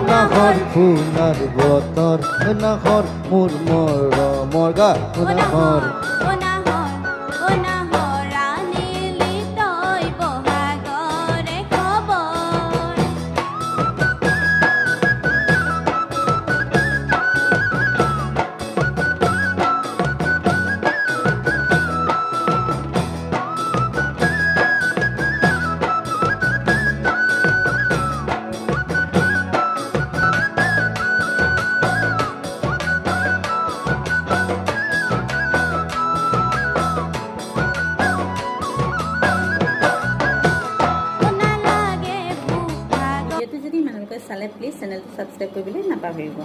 নাহৰ ফুলাৰ বতৰ নাহৰ মোৰ মৰমৰ গা নাহৰ ভিডিঅ'টো যদি ইমানলৈকে চালে প্লিজ চেনেলটো ছাবস্ক্ৰাইব কৰিবলৈ নাপাহৰিব।